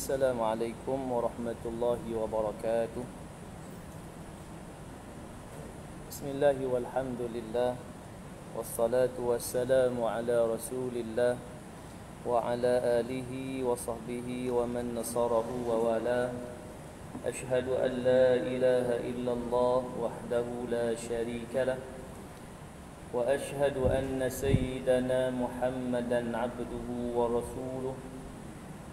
Assalamualaikum warahmatullahi wabarakatuh. Bismillah walhamdulillah. Wassalatu wassalamu ala rasulillah wa ala alihi wa sahbihi wa man nasarahu wa wala. Ashhadu an la ilaha illallah wahdahu la sharika lah. Wa ashhadu anna sayyidana Muhammadan abduhu wa rasuluh.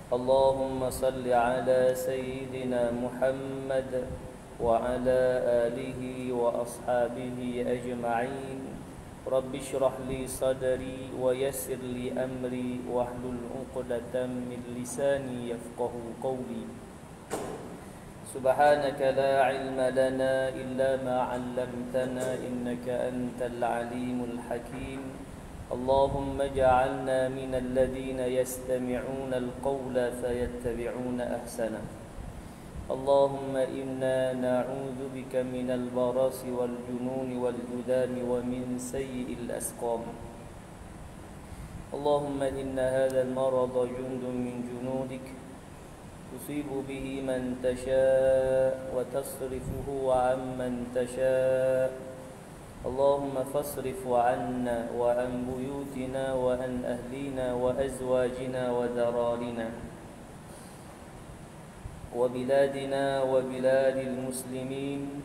Allahumma salli ala sayyidina Muhammad wa ala alihi wa ashabihi ajma'in. Rabbi shrah li sadri wa yassir li amri wahlul 'uqdatam min lisani yafqahu qawli. Subhanaka la ilma lana illa ma 'allamtana innaka antal alimul hakim. Allahumma ja'alna minal ladhina yastami'una al-qawla fayattabi'una ahsana. Allahumma inna na'udzu bika minal barasi wal jununi wal judami wa min sayyi'il asqam. Allahumma inna hadzal marada jundun min junudik tusibu bihi man tasha' wa tasrifuhu 'amman tasha'. Allahumma fasrif 'anna wa an buyutina wa an ahlina wa azwajina wa dararina wa biladina wa biladil muslimin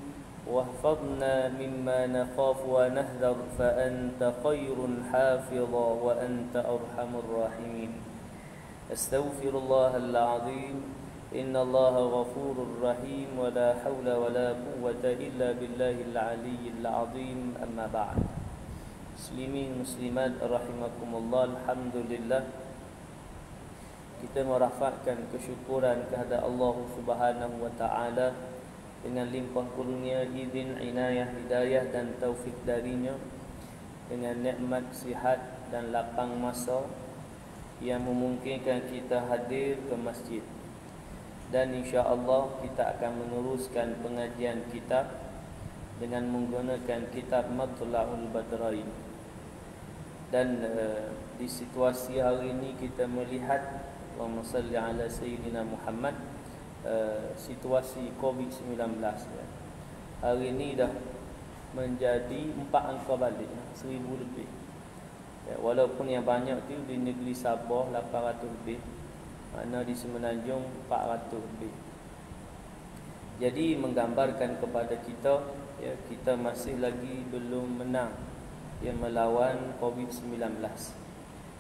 wahfadna mimma nakhafu wa nahdhar fa anta khairun hafidha wa anta arhamur rahimin. Astaghfirullahal azim. Inna Allaha ghafurur rahim wa la hawla wa la quwwata illa billahil aliyyil azim. Amma ba'd. Muslimin muslimat rahimakumullah, alhamdulillah kita merafakkan kesyukuran kepada Allah Subhanahu wa taala dengan limpah kurnia, izin, inayah, hidayah dan taufik darinya, dengan nikmat sihat dan lapang masa yang memungkinkan kita hadir ke masjid. Dan insya-Allah kita akan meneruskan pengajian kitab dengan menggunakan kitab Matla'ul Badrain. Dan di situasi hari ini kita melihat, Allahumma salli ala sayyidina Muhammad, situasi COVID-19 ya. Hari ini dah menjadi 4 angka balik, 1000 lebih ya, walaupun yang banyak tu di negeri Sabah 800 lebih, mana di Semenanjung 400 lebih. Jadi menggambarkan kepada kita ya, kita masih lagi belum menang yang melawan COVID-19.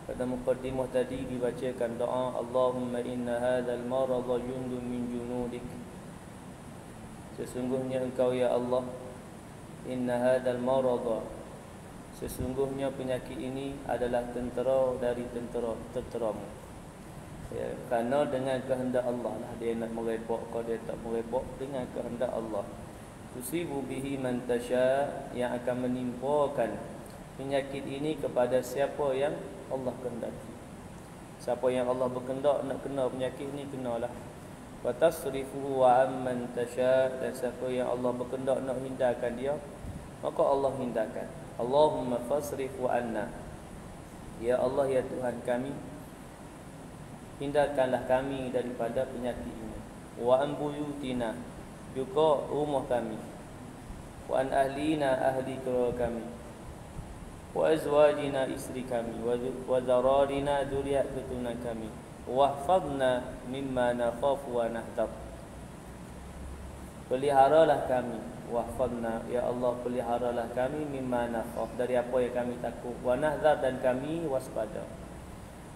Pada muqaddimah tadi dibacakan doa, Allahumma inna hadzal marada jundun min junudik. Sesungguhnya engkau ya Allah, inna hadzal marada, sesungguhnya penyakit ini adalah tentera dari tenteramu. Ya, kerana dengan kehendak Allah lah dia nak merebak, kalau dia tak merebak dengan kehendak Allah. Tusibu bihi man tasha, yang akan menimpakan penyakit ini kepada siapa yang Allah kehendaki. Siapa yang Allah berkehendak nak kena penyakit ini, kenalah. Wa tasrifuhu wa amman tasha, dan siapa yang Allah berkehendak nak hindarkan dia, maka Allah hindarkan. Allahumma fasrifu anna, ya Allah ya Tuhan kami, hindarkanlah kami daripada penyakit ini. Wa an buyutina, juga rumah kami. Wa an ahlina, ahli keluarga kami. Wa azwajina, isteri kami. Wa zararina, zuriat keturunan kami. Wahfadna mimma nakhafu wa nahdhar, peliharalah kami. Wahfadna, ya Allah peliharalah kami, mimma nakhaf, dari apa yang kami takut. Wa nahdhar, dan kami waspada.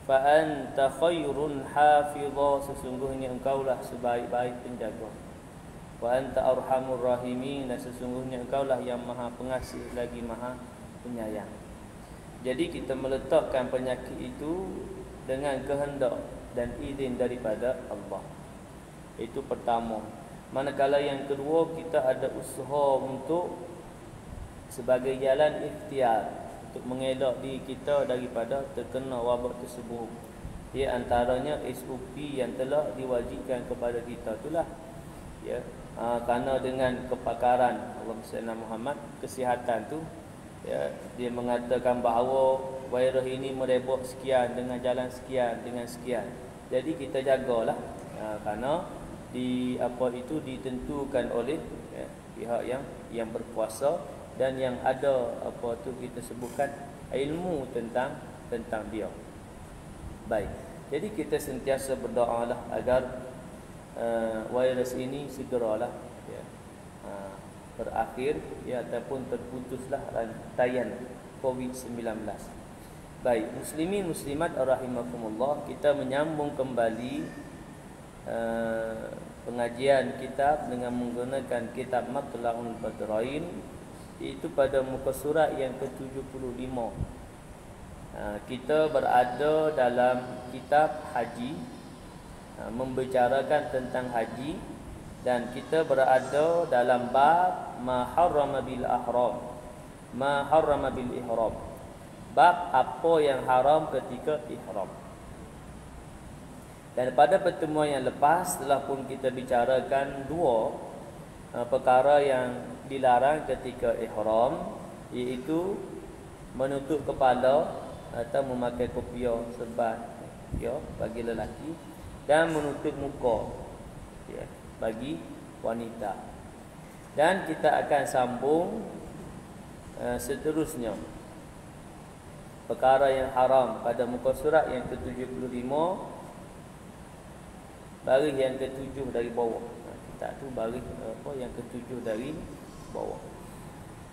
Fa anta khairun hafidha, sesungguhnya engkaulah sebaik-baik penjaga. Wa anta arhamur rahimin, dan sesungguhnya engkaulah yang maha pengasih lagi maha penyayang. Jadi kita meletakkan penyakit itu dengan kehendak dan izin daripada Allah. Itu pertama. Manakala yang kedua, kita ada usaha untuk sebagai jalan ikhtiar untuk mengelak diri kita daripada terkena wabak tersebut. Ya, antaranya SOP yang telah diwajibkan kepada kita itulah ya, kerana dengan kepakaran Allah Muhammad, kesihatan tu ya, dia mengatakan bahawa virus ini merebak sekian dengan jalan sekian dengan sekian. Jadi kita jagalah Kerana di apa itu ditentukan oleh pihak yang berkuasa dan yang ada apa tu kita sebutkan ilmu tentang dia. Baik. Jadi kita sentiasa berdoalah agar virus ini segeralah berakhir ataupun terputuslah rantaian COVID-19. Baik, muslimin muslimat rahimakumullah, kita menyambung kembali pengajian kitab dengan menggunakan kitab Matla'ul Badrain, iaitu pada muka surat yang ke-75. Kita berada dalam kitab haji, membicarakan tentang haji, dan kita berada dalam bab ma harrama bil ihram. Ma harrama bil ihram. Bab apa yang haram ketika ihram. Dan pada pertemuan yang lepas telah pun kita bicarakan dua perkara yang dilarang ketika ihram, iaitu menutup kepala atau memakai kopiah serban bagi lelaki, dan menutup muka bagi wanita. Dan kita akan sambung seterusnya perkara yang haram pada muka surat yang ke-75, baris yang ke-7 dari bawah. Kitab tu baris yang ke-7 dari bawah.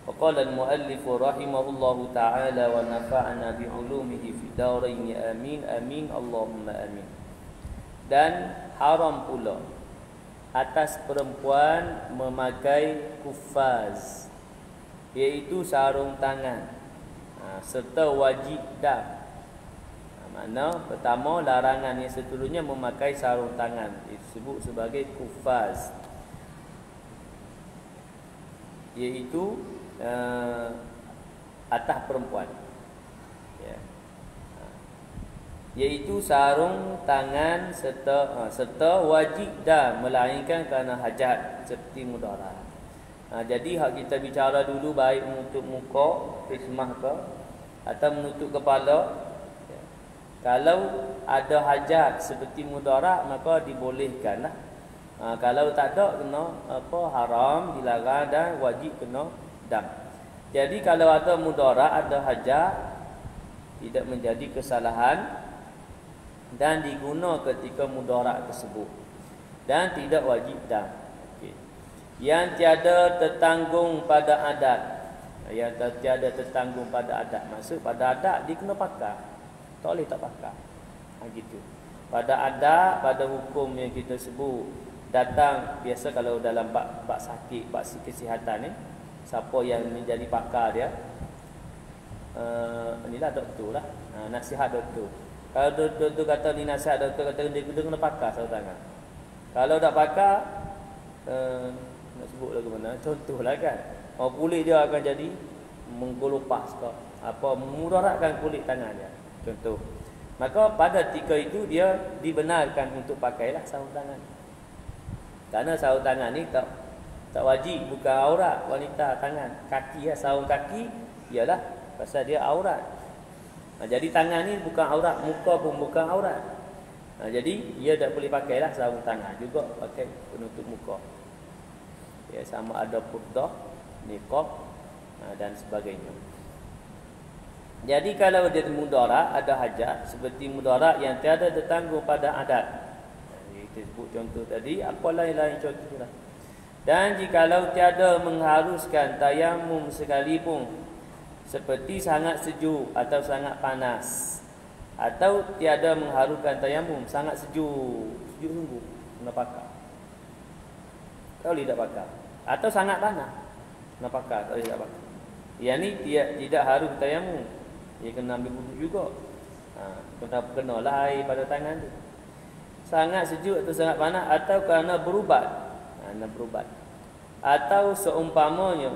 Faqala al-muallif rahimahullahu ta'ala wa nafa'ana bi 'ulumihi fi darain amin amin Allahumma amin. Dan haram pula atas perempuan memakai kufaz, iaitu sarung tangan, serta wajib dam. Makna pertama, larangan yang seterusnya memakai sarung tangan, disebut sebagai kufaz, iaitu atas perempuan, iaitu sarung tangan serta wajib dam, melainkan kerana hajat seperti mudarat. Jadi hak kita bicara dulu baik menutup muka, kismah ke, atau menutup kepala. Kalau ada hajat seperti mudarat, maka dibolehkanlah. Kalau tak ada, kena haram, dilarang, dan wajib kena dam. Jadi kalau ada mudarat, ada hajat, tidak menjadi kesalahan dan diguna ketika mudarat tersebut, dan tidak wajib dam. Yang tiada tertanggung pada adat. Yang tiada tertanggung pada adat, maksud pada adat dia kena pakai, tak boleh tak pakai. Gitu. Pada adat, pada hukum yang kita sebut, datang biasa kalau dalam bab sakit, bab kesihatan ni, siapa yang menjadi pakar dia, inilah doktor lah, nasihat doktor. Kalau doktor kata ni nasihat doktor kata dia kena pakai sarung tangan. Kalau tak pakai, nak sebut lagu mana? Contohlah kan, kulit dia akan jadi menggolupas ke apa, memudaratkan kulit tangan dia. Contoh. Maka pada ketika itu dia dibenarkan untuk pakailah sarung tangan. Kerana sarung tangan ni tak wajib, bukan aurat wanita tangan. Kaki ya, sarung kaki ialah pasal dia aurat. Jadi tangan ni bukan aurat, muka pun bukan aurat. Jadi dia tak boleh pakailah sarung tangan, juga pakai penutup muka. Sama ada purdah, niqab dan sebagainya. Jadi kalau dia mudarat, ada hajat seperti mudarat yang tiada tertanggung pada adat, kita sebut contoh tadi, apa lain-lain contohlah. Dan jikalau tiada mengharuskan tayamum sekalipun, seperti sangat sejuk atau sangat panas, atau tiada mengharuskan tayamum sangat sejuk sungguh, kena pakai. Kalau tidak pakai, atau sangat panas, kena pakai, kalau tidak pakai. Yang ni tidak harus tayamum, dia kena ambil wudu juga. Kenalah air pada tangan tu. Sangat sejuk atau sangat panas, atau kerana berubat, atau seumpamanya.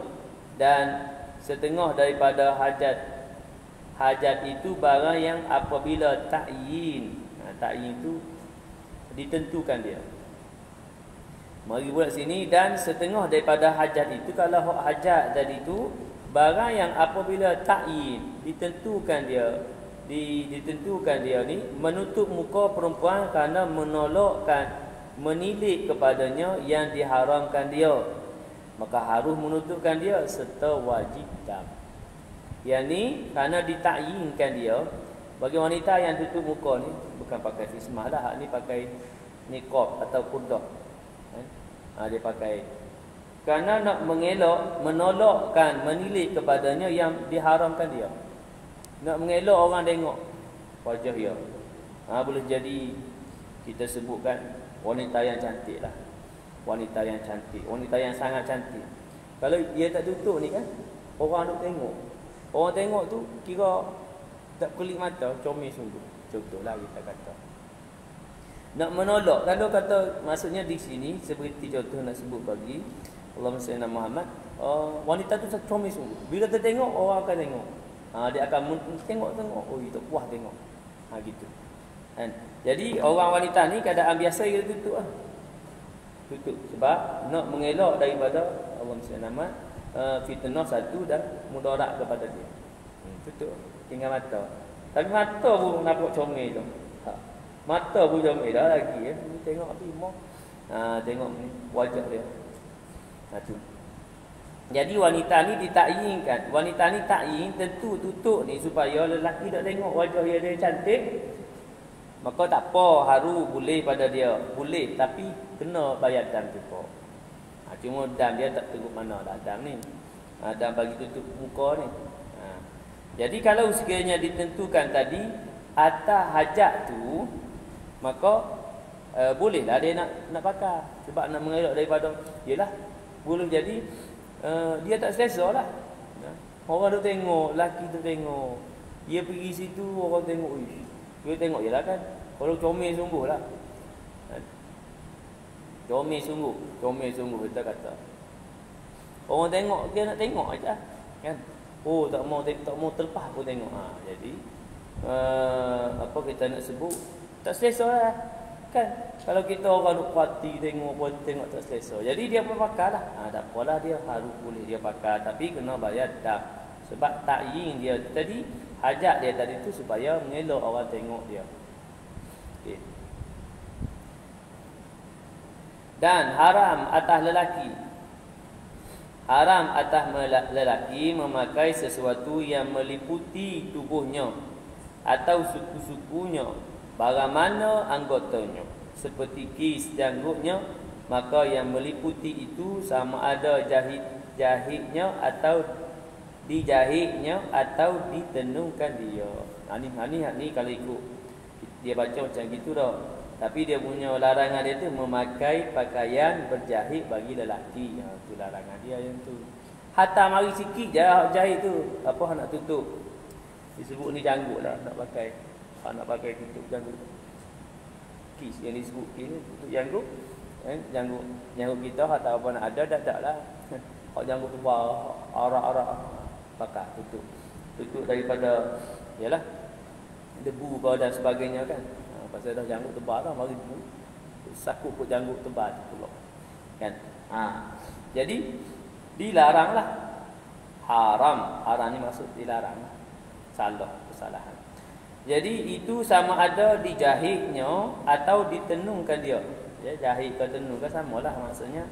Dan setengah daripada hajat itu barang yang apabila ta'yin, ta'yin itu ditentukan dia. Mari buat sini, dan setengah daripada hajat itu, kalau hajat tadi itu barang yang apabila ta'yin ditentukan dia ni menutup muka perempuan kerana menolakkan menilik kepadanya yang diharamkan dia, maka harus menutupkan dia serta wajib dam. Yang ni kerana ditakyinkan dia bagi wanita yang tutup muka ni, bukan pakai fismah lah, hak ni pakai niqab atau qurdah. Dia pakai kerana nak mengelak, menolakkan, menilik kepadanya yang diharamkan dia. Nak mengelak orang tengok wajah dia. Boleh jadi kita sebutkan wanita yang cantik lah. Wanita yang cantik, wanita yang sangat cantik. Kalau dia tak tutup ni kan, orang duk tengok. Orang tengok tu kira tak kelip mata, comel sungguh. Contohlah kita kata. Nak menolak, kalau kata maksudnya di sini seperti contoh nak sebut bagi Allahumma salli ala Muhammad, wanita tu comel sungguh. Bila kita tengok, orang akan tengok. Dia akan tengok, oh itu puas tengok. Gitu. Kan? Jadi orang wanita ni keadaan biasa dia tutup lah. Tutup sebab nak mengelak daripada Allahumma salli ala Muhammad, fitnah satu dan mudarat kepada dia. Tutup tinggal mata. Tapi mata pun nampak comel tu. Mata pun comel dah lagi ya. Tengok api mau. Tengok ni wajah dia. Tu. Jadi wanita ni ditakyinkan. Wanita ni takyin tentu tutup ni supaya lelaki tak tengok wajah dia cantik. Maka tak apa, haru boleh pada dia. Boleh tapi kena bayar dam juga. Cuma dam dia tak teguh mana dah dam ni. Dam bagi tutup muka ni. Jadi kalau sekiranya ditentukan tadi atas hajat tu, maka bolehlah dia nak pakai. Sebab nak mengelak daripada, yelah, boleh jadi dia tak selesa lah. Orang tu tengok, lelaki tu tengok, dia pergi situ orang tengok, dia tengok je lah kan. Kalau comel sungguh lah, comel sungguh kita kata. Orang tengok, dia nak tengok aja kan. Oh tak mau terlepas pun tengok. Jadi apa kita nak sebut, tak selesa lah kan. Kalau kita orang duk parti tengok tak selesa, jadi dia pun pakai lah. Tak apalah, dia harus boleh dia pakai, tapi kena bayar dam. Sebab takyin dia tadi, hajat dia tadi tu supaya mengelak orang tengok dia. Okay. Dan haram atas lelaki, haram atas lelaki memakai sesuatu yang meliputi tubuhnya atau suku-sukunya, barang mana anggotanya, seperti kis janggutnya, maka yang meliputi itu sama ada jahitnya atau dijahitnya atau ditenungkan dia. Ni kalau ikut dia baca macam gitu dah. Tapi dia punya larangan dia tu memakai pakaian berjahit bagi lelaki. Tu larangan dia yang tu. Hatta mari sikit je jahit tu, apa nak tutup. Disebut ni janggut lah nak pakai. Nak pakai tutup janggut. Kis yang disebut kis ni tutup janggut. Janggut kita hatta apa nak ada dak lah. Hak janggut tu arak-arak pakai tutup daripada yalah debu dan sebagainya kan. Pasal dah janggut tebal dah, mari debu sakut pun janggut tebal pula kan. Jadi dilaranglah. Haram ni maksud dilarang. Kesalahan. Jadi itu sama ada dijahitnya atau ditenungkan dia. Ya, jahit ke tenung ke samalah maksudnya.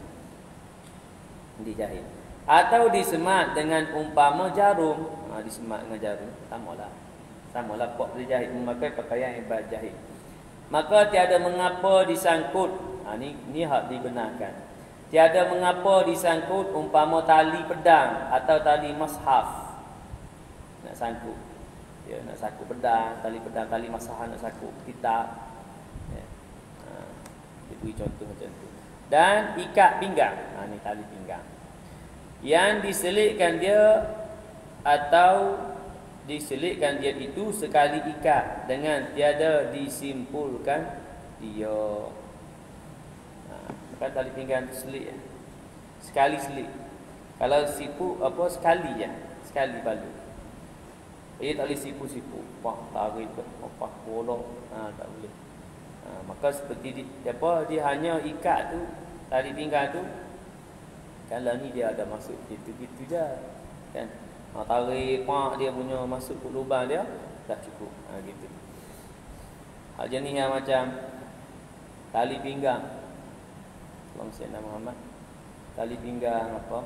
Dijahit atau disemat dengan umpama jarum. Disemat dengan jarum samalah pok dijahit, memakai pakaian yang berjahit. Maka tiada mengapa disangkut. Ni hak dibenarkan. Tiada mengapa disangkut umpama tali pedang atau tali mushaf. Nak sangkut. Ya, nak sangkut pedang, tali pedang, tali mushaf nak sangkut kitab. Ya. Dia beri contoh macam tu. Dan ikat pinggang. Ni tali pinggang. Yang diselitkan dia atau diselitkan dia itu sekali ikat dengan tiada disimpulkan dia. Bukan tali pinggang tu selit ya. Sekali selit. Kalau sipu apa sekali je, sekali balu. Dia tak boleh sipu-sipu. Tarik bolong. Tak boleh. Maka seperti dia hanya ikat tu tali pinggang tu. Kalau ni dia ada masuk gitu-gitu je kan. Tarik dia punya masuk ke lubang dia dah cukup. Gitu. Jenis yang macam tali pinggang Allahumma salli ala Muhammad. Tali pinggang apa?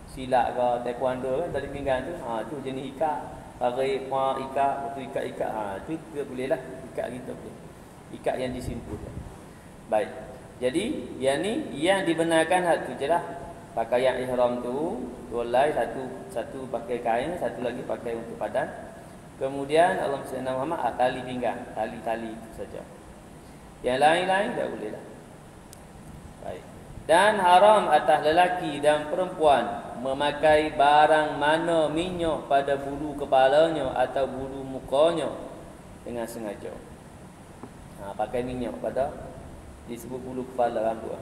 Silat ke taekwondo kan tali pinggang tu. Tu jenis ikat. Tarik ikat, waktu ikat. Tu kita boleh lah. Ikat kita boleh. Ikat yang disimpul. Baik. Jadi yang ni yang dibenarkan hak tu je lah. Pakaian ihram tu dua satu pakai kain, satu lagi pakai untuk padan. Kemudian Allahumma salli ala Muhammad tali pinggang, tali itu saja. Yang lain-lain tak boleh lah. Baik. Dan haram atas lelaki dan perempuan memakai barang mana minyak pada bulu kepalanya atau bulu mukanya dengan sengaja. Pakai minyak pada disebut bulu kepala rambut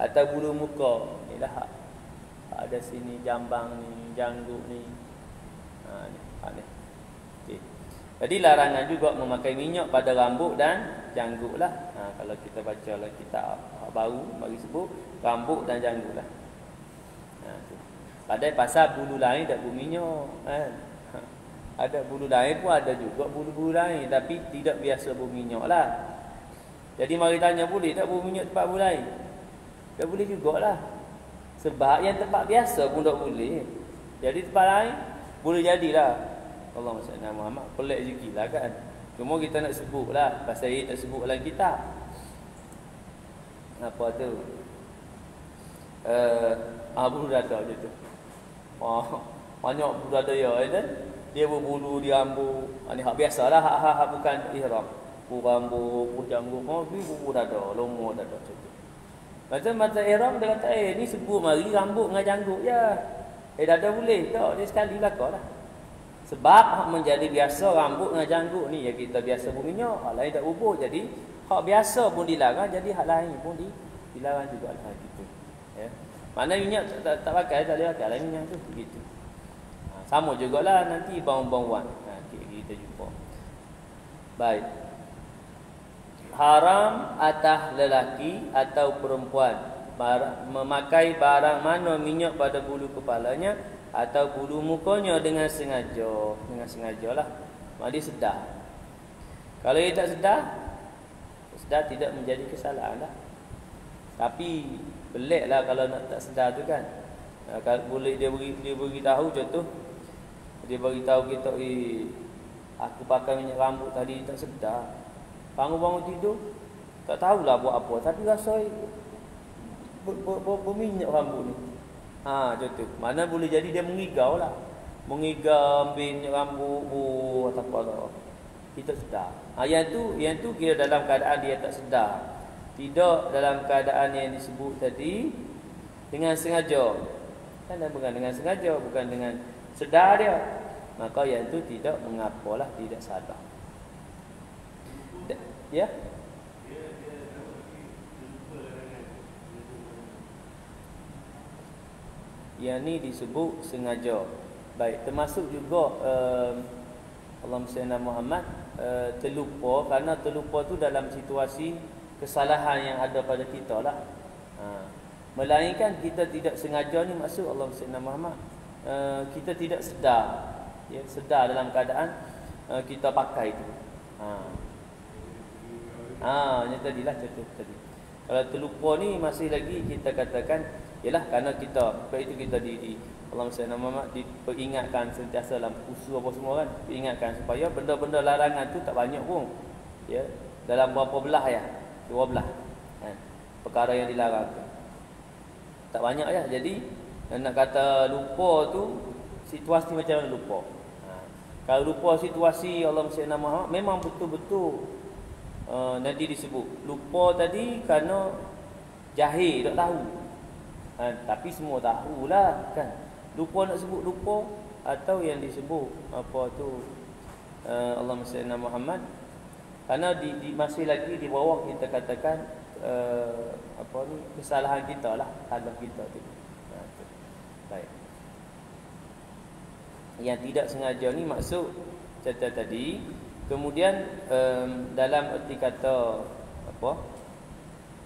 atau bulu muka. Inilah hak ada sini jambang ni, janggut ni. Ni. Okey. Jadi larangan juga memakai minyak pada rambut dan janggut lah. Kalau kita baca lah kitab baru bagi sebut rambut dan janggut lah. Padahal pasal bulu lain tak berminyak kan. Ada bulu lain pun ada juga bulu-bulu lain tapi tidak biasa berminyak lah. Jadi mari tanya boleh tak berminyak tempat bulu lain? Tak boleh jugalah. Sebab yang tempat biasa pun tak boleh. Jadi tempat lain boleh jadilah. Allahumma salli ala Muhammad. Pelik sikit lah kan. Cuma kita nak sebut lah. Pasal dia tak sebut dalam kitab. Apa tu? Bulu dada je tu. Banyak bulu dada ya kan. Dia berbulu di rambut. Ni hak biasalah. Hak bukan ihram. Bulu rambut, bulu janggut. Bulu dada, lomo dada macam tu. Macam ihram dia kata ni sebut mari rambut dengan janggut je. Dada boleh tak? Dia sekali belakang lah. Sebab hak menjadi biasa rambut dengan janggut ni yang kita biasa berminyak, hak lain tak berubah. Jadi hak biasa pun dilarang, jadi hak lain pun dilarang juga lah gitu. Ya. Mana minyak tak pakai, tak boleh pakai lah minyak tu begitu. Sama jugalah nanti bau-bauan. Kita jumpa. Baik. Haram atas lelaki atau perempuan memakai barang mana minyak pada bulu kepalanya atau bulu mukanya dengan sengaja lah. Dia sedar. Kalau dia tak sedar tidak menjadi kesalahan lah. Tapi pelik lah kalau nak tak sedar tu kan. Kalau boleh dia beritahu contoh, dia beritahu kita, aku pakai minyak rambut tadi tak sedar. Bangun-bangun tidur tak tahulah buat apa, tapi rasa berminyak rambut ni. Contoh. Mana boleh jadi dia mengigau lah. Mengigau ambil minyak rambut atau apa. Kita sedar. Yang tu kira dalam keadaan dia tak sedar. Tidak dalam keadaan yang disebut tadi dengan sengaja. Kan bukan dengan sengaja, bukan dengan sedar dia. Maka yang tu tidak mengapalah, tidak sadar. Ya? Yang ni disebut sengaja. Baik, termasuk juga Allahumma salli ala Muhammad, terlupa. Kerana terlupa tu dalam situasi kesalahan yang ada pada kita lah. Melainkan kita tidak sengaja ni maksud Allahumma salli ala Muhammad, kita tidak sedar. Ya, sedar dalam keadaan kita pakai tu. Yang tadilah contoh tadi. Kalau terlupa ni masih lagi kita katakan ialah kerana kita, sebab itu kita di Allahumma salli ala Muhammad diperingatkan sentiasa dalam usul apa semua kan, diingatkan supaya benda-benda larangan tu tak banyak pun. Ya, dalam berapa belah ya? 12 kan. Perkara yang dilarang tu. Tak banyak ya. Jadi nak kata lupa tu situasi macam mana lupa. Kalau lupa situasi Allahumma salli ala Muhammad memang betul-betul nanti disebut lupa tadi kerana jahil tak tahu. Tapi semua tahulah kan. Lupa nak sebut lupa atau yang disebut apa tu Allahumma salli ala Muhammad kerana masih lagi di bawah kita katakan apa ni kesalahan kita lah, salah kita tu. Baik. Yang tidak sengaja ni maksud cerita tadi. Kemudian dalam erti kata apa?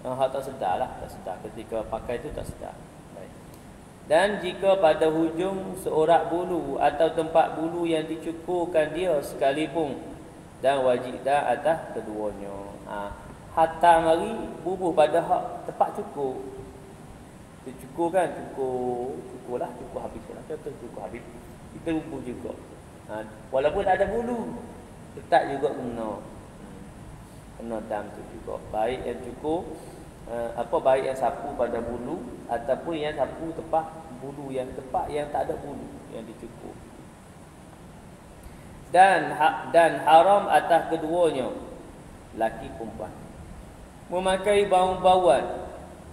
Hak tak sedar lah, tak sedar ketika pakai tu tak sedar. Baik. Dan jika pada hujung seorak bulu atau tempat bulu yang dicukurkan dia sekalipun dan wajib dah atas keduanya. hatta mari bubuh pada hak tepat cukur. Dia cukur kan, cukur habis lah. Cukur habis. Kita bubuh juga. Walaupun tak ada bulu, tetap juga kena dam tu juga. Baik yang cukur, baik yang sapu pada bulu ataupun yang sapu tepat bulu yang tepat yang tak ada bulu yang dicukur. Dan haram atas keduanya, laki perempuan, memakai bau-bauan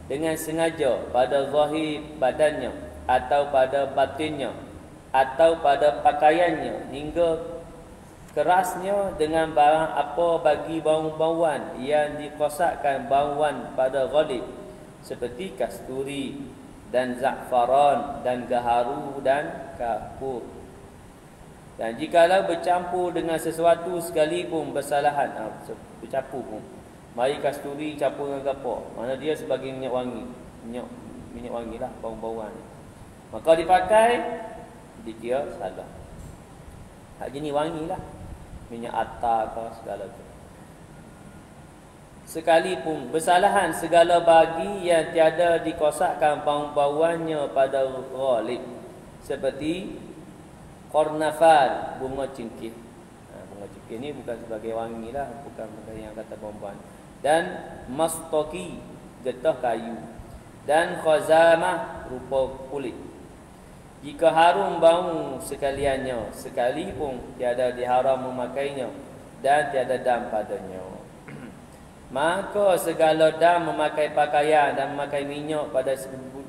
dengan sengaja pada zahir badannya atau pada batinnya atau pada pakaiannya hingga kerasnya dengan barang apa bagi bau-bauan yang dikosakkan bauan pada ghalib seperti kasturi dan za'faran dan gaharu dan kafur. Dan jikalau bercampur dengan sesuatu sekalipun bersalahan, bercampur pun, mari kasturi campur dengan gapo, mana dia sebagai minyak wangi, minyak wangi lah, bau-bauan, maka dipakai, dikira salah. Hak jenis wangi lah, minyak atar ke segala tu. Sekalipun bersalahan segala bagi yang tiada dikosakkan bau-bauannya pada ghalib seperti Qarnafal, bunga cengkeh. Bunga cengkeh ni bukan sebagai wangi lah, bukan yang kata bau-bauan. Dan mastoki, getah kayu. Dan khazamah, rupa kulit. Jika harum bau sekaliannya, sekalipun tiada diharam memakainya dan tiada dam padanya. Maka segala dam memakai pakaian dan memakai minyak pada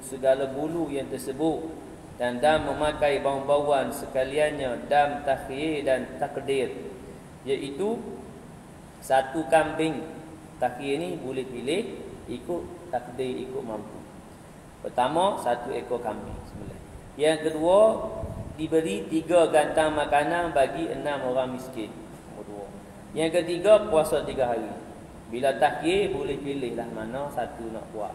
segala bulu yang tersebut, dan dam memakai bau-bauan sekaliannya, dam takhir dan takdir, iaitu satu kambing. Takhir ni boleh pilih ikut takdir, ikut mampu. Pertama, satu ekor kambing semula. Yang kedua, diberi 3 gantang makanan bagi 6 orang miskin. Yang ketiga, puasa 3 hari. Bila takhir boleh pilih lah mana satu nak buat.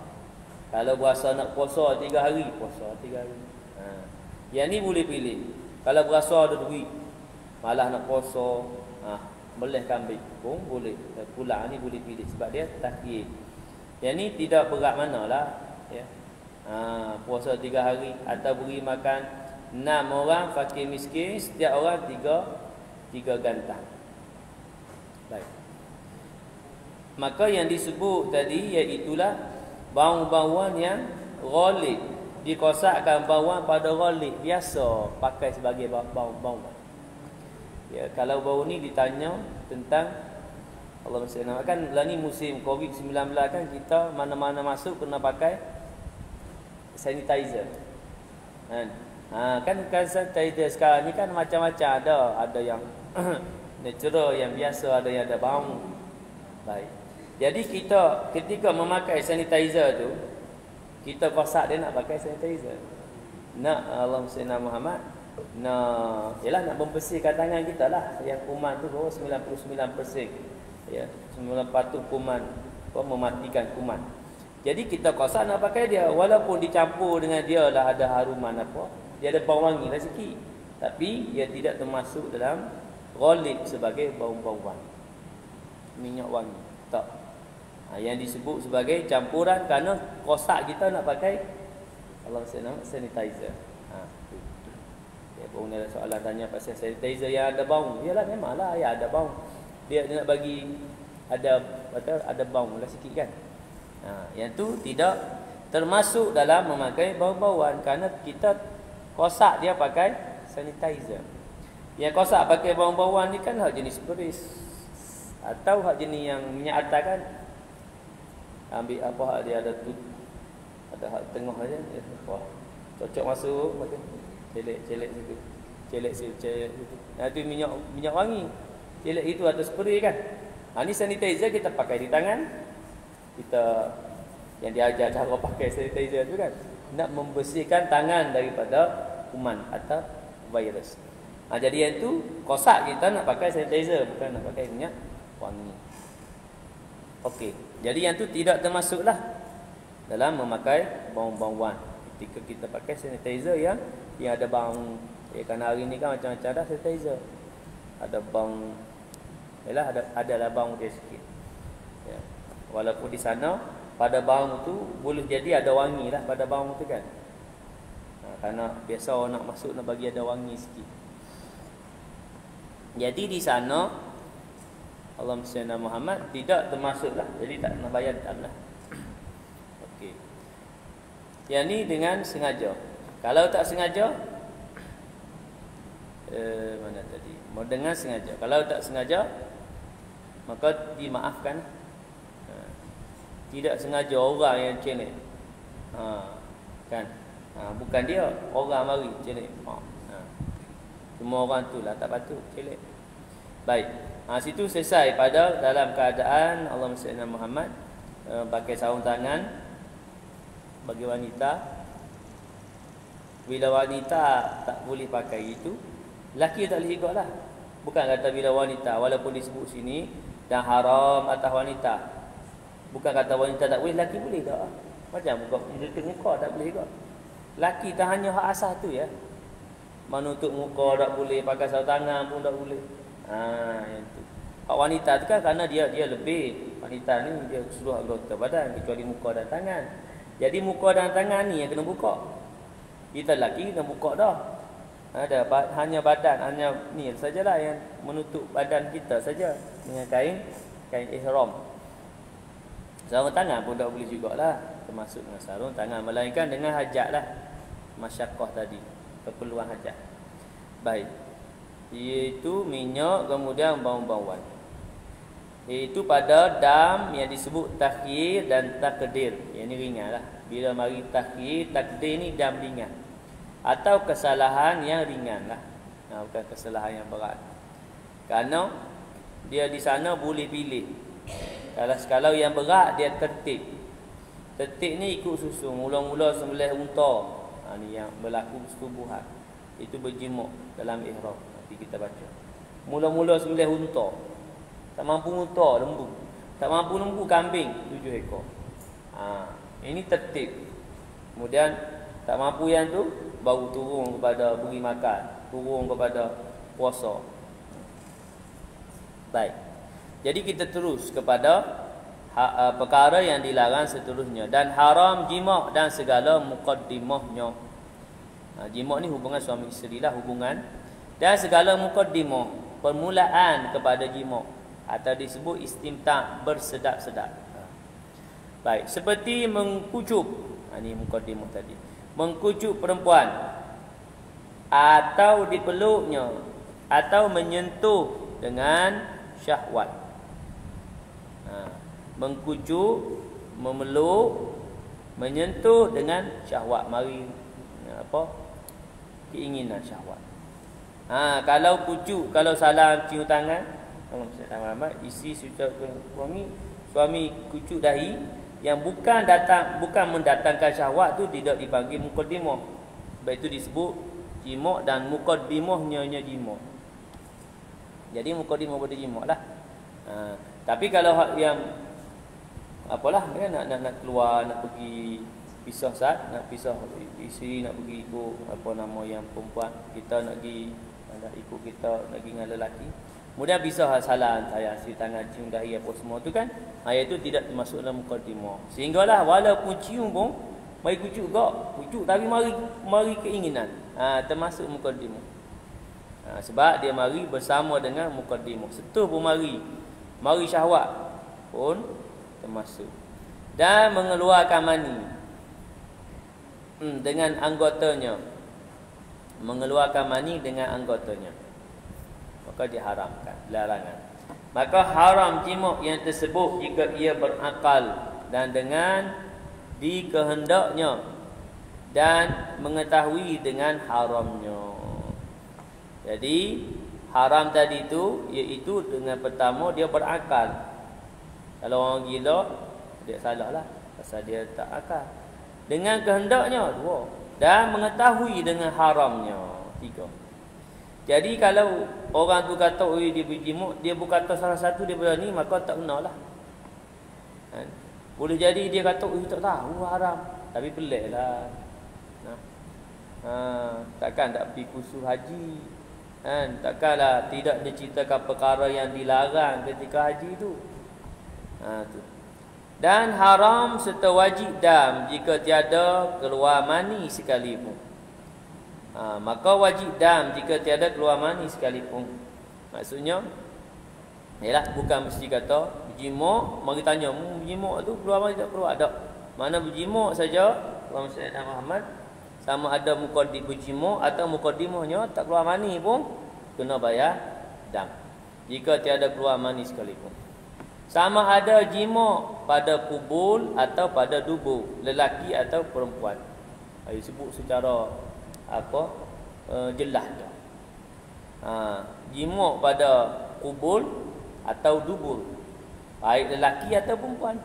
Kalau berasa nak puasa 3 hari, puasa 3 hari. Yang ni boleh pilih. Kalau berasa ada duit, malah nak puasa, boleh kambing pun boleh. Pulang ni boleh pilih sebab dia takhir. Yang ni tidak berat manalah, ya. Puasa 3 hari atau beri makan 6 orang fakir miskin, setiap orang 3 gantang. Baik. Maka yang disebut tadi iaitulah bau-bauan yang ghalib, dikosakkan bauan pada ghalib, biasa pakai sebagai bauan. Ya, kalau bau ni ditanya tentang Allahumma salli alaihi, kan lah ni musim COVID-19 kan, kita mana-mana masuk kena pakai sanitizer. Kan sanitizer sekarang ni kan macam-macam, ada yang natural, yang biasa, ada yang ada bau. Baik. Jadi kita ketika memakai sanitizer tu, kita kosak dia nak pakai sanitizer. Nak Allahumma salli ala Muhammad, nak membersihkan tangan kita lah. Yang kuman tu 99%. Ya, 90% kuman, mematikan kuman. Jadi kita kosak nak pakai dia, walaupun dicampur dengan dia lah ada haruman apa, dia ada bau wangi lah sikit, tapi dia tidak termasuk dalam ghalib sebagai bau-bauan, minyak wangi. Tak. Yang disebut sebagai campuran kerana kosak kita nak pakai sanitizer. Ya, pun ada soalan tanya pasal sanitizer yang ada bau. Yalah, memanglah ya ada bau. Dia nak bagi ada bau lah sikit kan. Yang tu tidak termasuk dalam memakai bau-bauan kerana kita kosak dia pakai sanitizer. Yang kosak pakai bau-bauan ni kan hak jenis peris atau hak jenis yang minyak atar kan. Ambil apa hak dia ada tu, ada hak tengah aja. Wah, cocok masuk macam celek situ. Celek situ. Tu minyak wangi. Celek itu atau spray kan. Ni sanitizer kita pakai di tangan. Kita yang diajar cara pakai sanitizer tu kan, nak membersihkan tangan daripada kuman atau virus. Jadi yang tu kosak kita nak pakai sanitizer, bukan nak pakai minyak wangi. Okey. Jadi yang tu tidak termasuklah dalam memakai bau-bauan. Ketika kita pakai sanitizer yang ada bau, kerana hari ni kan macam-macam dah sanitizer. Ada bau, adalah bau dia sikit. Ya. Walaupun di sana pada bau tu boleh jadi ada wangi lah pada bau tu kan. Karena biasa orang nak masuk nak bagi ada wangi sikit. Jadi di sana Allahumma salli ala Muhammad tidak termasuklah, jadi tak kena bayar lah. Okey. Yang ni dengan sengaja. Kalau tak sengaja, mana tadi? Dengan sengaja. Kalau tak sengaja, maka dimaafkan. Tidak sengaja orang yang celek. Kan? Bukan dia, orang mari celek. Semua orang tu lah tak patut celek. Baik. Situ selesai pada dalam keadaan Allahumma salli ala Muhammad pakai sarung tangan bagi wanita. Bila wanita tak boleh pakai itu, lelaki tak boleh ikut lah. Bukan kata bila wanita, walaupun disebut sini dan haram atas wanita, bukan kata wanita tak boleh, lelaki boleh tak? Macam buka menutup muka tak boleh ikut. Lelaki tak hanya hak asas tu ya. Menutup muka tak boleh, pakai sarung tangan pun tak boleh. Yang tu. Hak wanita tu kan kerana dia lebih. Wanita ni dia seluruh anggota badan kecuali muka dan tangan. Jadi muka dan tangan ni yang kena buka. Kita lelaki kena buka dah. Ada hanya badan, hanya ni sajalah yang menutup badan kita saja dengan kain ihram. Sarung tangan pun tak boleh jugalah, termasuk dengan sarung tangan, melainkan dengan hajat lah. Masyaqqah tadi, keperluan hajat. Baik. Iaitu minyak kemudian bau-bauan. Iaitu pada dam yang disebut takhir dan takdir. Yang ni ringan lah. Bila mari takhir, takdir ni dam ringan. Atau kesalahan yang ringan lah. Bukan kesalahan yang berat. Kerana dia di sana boleh pilih. Kalau yang berat dia tertib. Tertib ni ikut susun. Mula-mula sembelih unta. Ni yang berlaku persetubuhan. Itu berjimuk dalam ihram. Nanti kita baca. Mula-mula sembelih unta. Tak mampu unta, lembu. Tak mampu lembu, kambing 7 ekor. Ini tertib. Kemudian tak mampu yang tu, baru turun kepada beri makan, turun kepada puasa. Baik. Jadi kita terus kepada perkara yang dilarang seterusnya. Dan haram jima' dan segala muqaddimahnya. Jima' ni hubungan suami isteri lah, hubungan. Dan segala muqaddimah, permulaan kepada jima', atau disebut istimta', bersedap-sedap. Baik, seperti mengkucup. Ini muqaddimah tadi. Mengkucup perempuan, atau dipeluknya, atau menyentuh dengan syahwat. Mengkucup, memeluk, menyentuh dengan syahwat. Mari keinginan syahwat. Kalau kucuk, kalau salam cium tangan, isi suami kucuk dahi yang bukan mendatangkan syahwat tu tidak dipanggil muqaddimah. Sebab itu disebut jima' dan muqaddimahnya jima'. Jadi muqaddimah pada jima' lah. Tapi kalau yang apalah kan nak keluar, nak pergi pisah sat, nak pisah isteri, nak pergi ikut apa nama yang perempuan, kita nak pergi ikut kita nak pergi dengan lelaki. Kemudian pisah salam, saya cium tangan, cium dahi apa semua tu kan. Itu tidak termasuk dalam muqaddimah. Sehinggalah walaupun cium pun mari kucuk gak, kucuk tapi mari keinginan. Termasuk muqaddimah. Sebab dia mari bersama dengan muqaddimah. Setuh pun mari syahwat pun termasuk. Dan mengeluarkan mani dengan anggotanya. Mengeluarkan mani dengan anggotanya, maka diharamkan, larangan. Maka haram jima' yang tersebut jika ia berakal dan dengan dikehendaknya dan mengetahui dengan haramnya. Jadi haram tadi itu iaitu dengan pertama dia berakal. Kalau orang gila dia salah lah, pasal dia tak akal. Dengan kehendaknya 2. Dan mengetahui dengan haramnya 3. Jadi kalau orang tu kata dia berjimuk, dia bukan kata salah satu dia berani, maka tak benar lah. Boleh jadi dia kata tak tahu haram, tapi pelik lah. Takkan tak pergi kursus haji, takkanlah tidak diceritakan perkara yang dilarang ketika haji tu. Tu. Dan haram serta wajib dam jika tiada keluar mani sekalipun. Maka wajib dam jika tiada keluar mani sekalipun. Maksudnya ialah bukan mesti kata berjimuk, mari tanya berjimuk tu keluar mani tak keluar, tak. Mana berjimuk saja Allahumma salli ala Muhammad, sama ada muqaddim berjimuk atau muqaddimahnya tak keluar mani pun kena bayar dam jika tiada keluar mani sekalipun. Sama ada jima pada kubul atau pada dubur, lelaki atau perempuan. Disebut secara jelas dah. Jima pada kubul atau dubur, baik lelaki atau perempuan.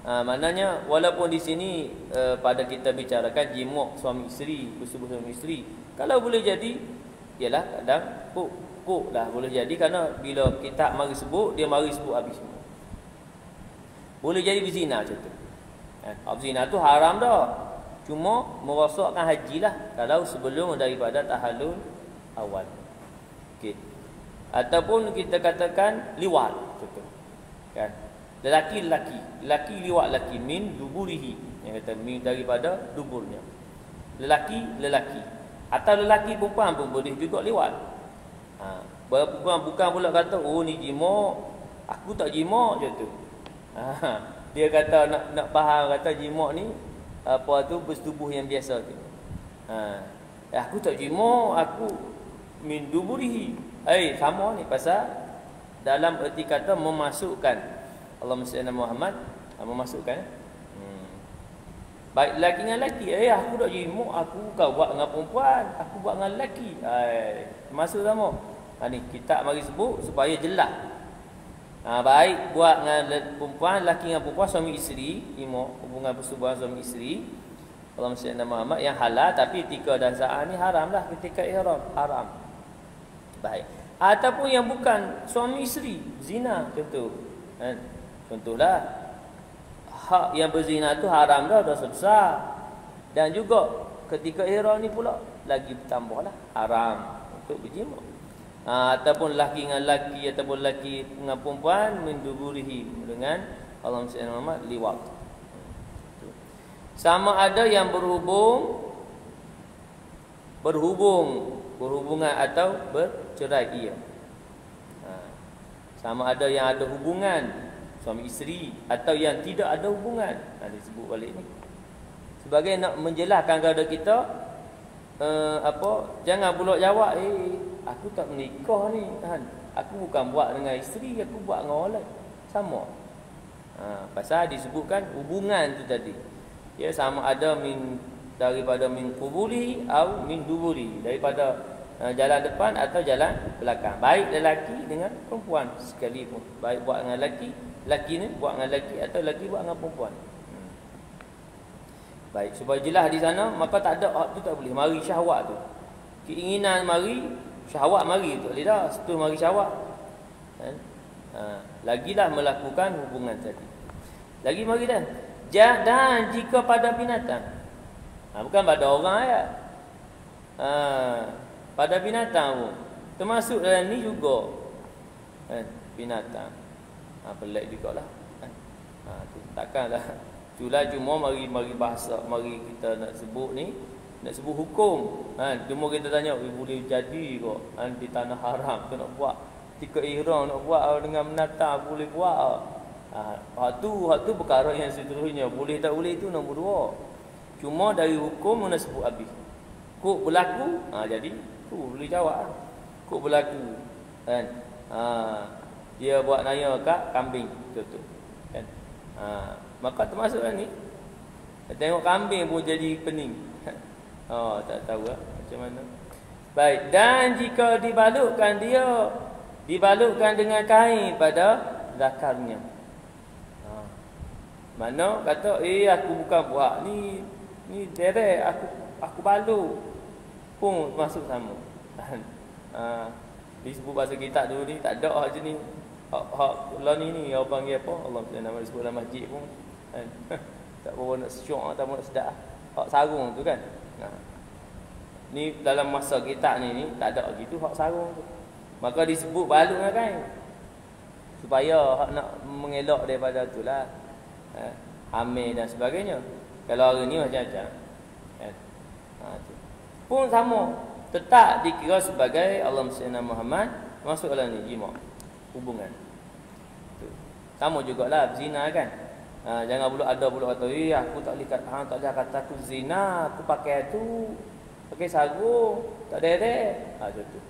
Maknanya walaupun di sini pada kita bicarakan jima suami isteri, bersetubuh suami isteri, kalau boleh jadi ialah kadang kuk lah boleh jadi, kerana bila kita mari sebut, dia mari sebut habis semua. Boleh jadi berzina macam tu. Berzina tu haram dah. Cuma merosakkan haji lah kalau sebelum daripada tahallul awal. Okey. Ataupun kita katakan liwat betul. Kan? Lelaki liwat lelaki min duburihi. Yang kata min daripada duburnya. Lelaki atau lelaki perempuan pun boleh juga liwat. Bukan pula kata ni jima, aku tak jima je tu. Dia kata nak faham kata jima ni apa tu bersetubuh yang biasa tu. Aku tak jima, aku min duburihi. Sama ni pasal dalam erti kata memasukkan Allahumma salli ala Muhammad, memasukkan baik lelaki dengan lelaki. Aku tak jima, aku kau buat dengan perempuan, aku buat dengan lelaki. Masuk sama. Ni kita mari sebut supaya jelas. Baik buat dengan perempuan, lelaki dengan perempuan, suami isteri, hubungan persetubuhan suami isteri. Allahumma salli ala Muhammad yang halal, tapi ketika dah saat ni haram lah, ketika ihram haram. Baik. Ataupun yang bukan suami isteri, zina contoh. Contohlah hak yang berzina tu haram dah, dosa besar. Dan juga ketika ihram ni pula lagi bertambahlah haram untuk berjima. Ataupun lelaki dengan lelaki ataupun lelaki dengan perempuan menduburihi dengan Allahumma salli ala Muhammad liwat. Sama ada yang berhubungan atau bercerai ia. Sama ada yang ada hubungan suami isteri atau yang tidak ada hubungan. Disebut balik ni sebagai nak menjelaskan kepada kita jangan pula jawab aku tak menikah ni kan. Aku bukan buat dengan isteri, aku buat dengan orang lain. Sama. Pasal disebutkan hubungan tu tadi. Ya, sama ada daripada min qubuli atau min duburi, daripada jalan depan atau jalan belakang. Baik lelaki dengan perempuan sekalipun. Baik buat dengan lelaki ni buat dengan lelaki atau lelaki buat dengan perempuan. Baik, supaya jelas di sana, maka tak ada hak tu tak boleh. Mari syahwat tu. Keinginan mari, syahwat mari tu boleh dah. Setu mari syahwat. Lagilah melakukan hubungan tadi. Lagi mari dah. Dan jika pada binatang. Bukan pada orang ya. Pada binatang pun. Termasuk dalam ni juga. Binatang. Pelik jugalah. Takkanlah. Itulah cuma mari bahasa, mari kita nak sebut ni, nak sebut hukum. Cuma kita tanya, boleh jadi kok di tanah haram tu nak buat. Ketika ihram nak buat dengan menatang boleh buat. Hak tu perkara yang seterusnya. Boleh tak boleh itu nombor dua. Cuma dari hukum nak sebut habis. Kok berlaku, jadi tu boleh jawab. Kok berlaku kan. Dia buat naya kat kambing tu kan. Maka termasuklah ni. Tengok kambing pun jadi pening. Tak tahu lah macam mana. Baik, dan jika dibalutkan dengan kain pada zakarnya. Mana kata aku bukan buat ni derek aku balut pun masuk sama. Disebut bahasa kita dulu ni tak ada hak jenis hak lah ni orang panggil apa? Allah nama disebut dalam masjid pun kan. Tak apa nak syok tak nak sedap. Hak sarung tu kan. Ni dalam masa kita ni tak ada gitu hak sarung tu. Maka disebut balut dengan kain. Supaya hak nak mengelak daripada itulah. hamil dan sebagainya. Kalau hari ni macam-macam. Tu. Pun sama, tetap dikira sebagai Allahumma salli ala Muhammad, masuk dalam ni jima, hubungan. Tu. Sama jugalah zina kan. Jangan pula ada pula kata, aku tak boleh tak boleh kata aku zina, aku pakai tu, pakai sarung, tak ada. Macam tu.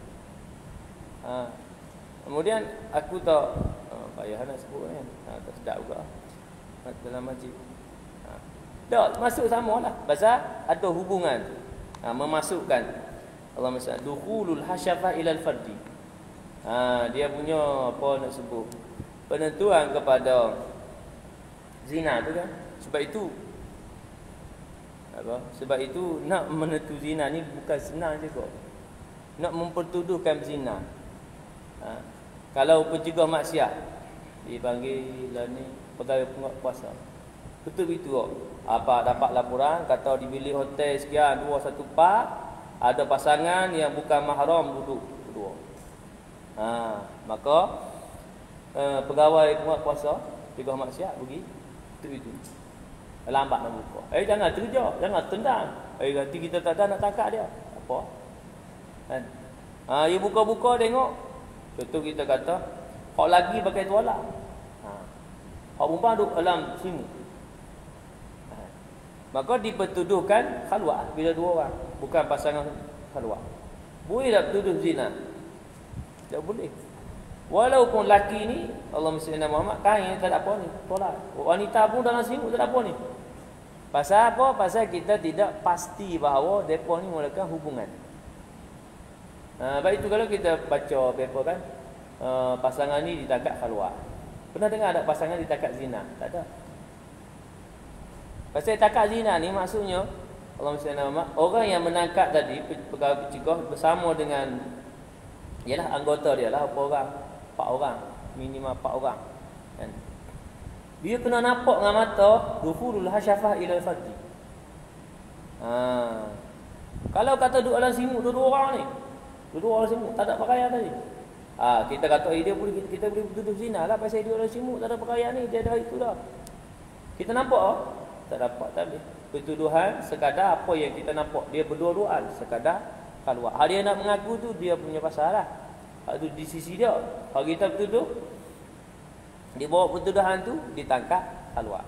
Kemudian aku tak payah nak sebut kan. Tak sedap juga dalam masjid. Tak masuk samalah. Pasal ada hubungan tu. Memasukkan Allah Subhanahu dukhulul hasyafah ilal fardi. Dia punya apa nak sebut? Penentuan kepada zina tu kan. Sebab itu Sebab itu nak menentu zina ni bukan senang juga. Nak mempertuduhkan zina. Kalau pencegah maksiat dipanggil lah ni pegawai penguasa. Betul itu kok. Apa dapat laporan kata di bilik hotel sekian 214 ada pasangan yang bukan mahram duduk kedua. Maka pegawai penguasa pencegah maksiat pergi betul itu. Lambat nak buka. Jangan terja, jangan tendang. Nanti kita tak ada nak tangkap dia. Apa? Kan? Dia buka-buka tengok. Contoh kita kata, hak lagi pakai tuala. Hak perempuan duduk dalam simu. Maka dipertuduhkan khalwat bila dua orang, bukan pasangan khalwat. Boleh tak tuduh zina? Tak boleh. Walaupun laki ni Allahumma salli ala Muhammad kain tak ada apa ni, tolak. Wanita pun dalam simu tak ada apa ni. Pasal apa? Pasal kita tidak pasti bahawa depa ni mulakan hubungan. Baik itu kalau kita baca paper kan, pasangan ni ditangkap khalwat. Pernah dengar ada pasangan ditangkap zina? Tak ada. Pasal tangkap zina ni maksudnya Allahumma salli ala Muhammad, orang yang menangkap tadi pegawai pencegah bersama dengan ialah anggota dia lah, berapa orang? 4 orang, minimal 4 orang kan? Dia kena nampak dengan mata dukhulul hasyafah ila al-fardi. Kalau kata duduk dalam simut dua orang ni, dua orang simut tak ada pakaian tadi, kita kata dia boleh, kita boleh tuduh zina lah pasal dia dalam simut tak ada pakaian ni, dia ada itu dah. Kita nampak tak dapat, tak boleh. Pertuduhan sekadar apa yang kita nampak, dia berdua-duaan sekadar khalwat. Hal dia nak mengaku tu dia punya pasal lah. Hak tu di sisi dia. Kalau kita bertuduh, dia bawa pertuduhan tu ditangkap khalwat.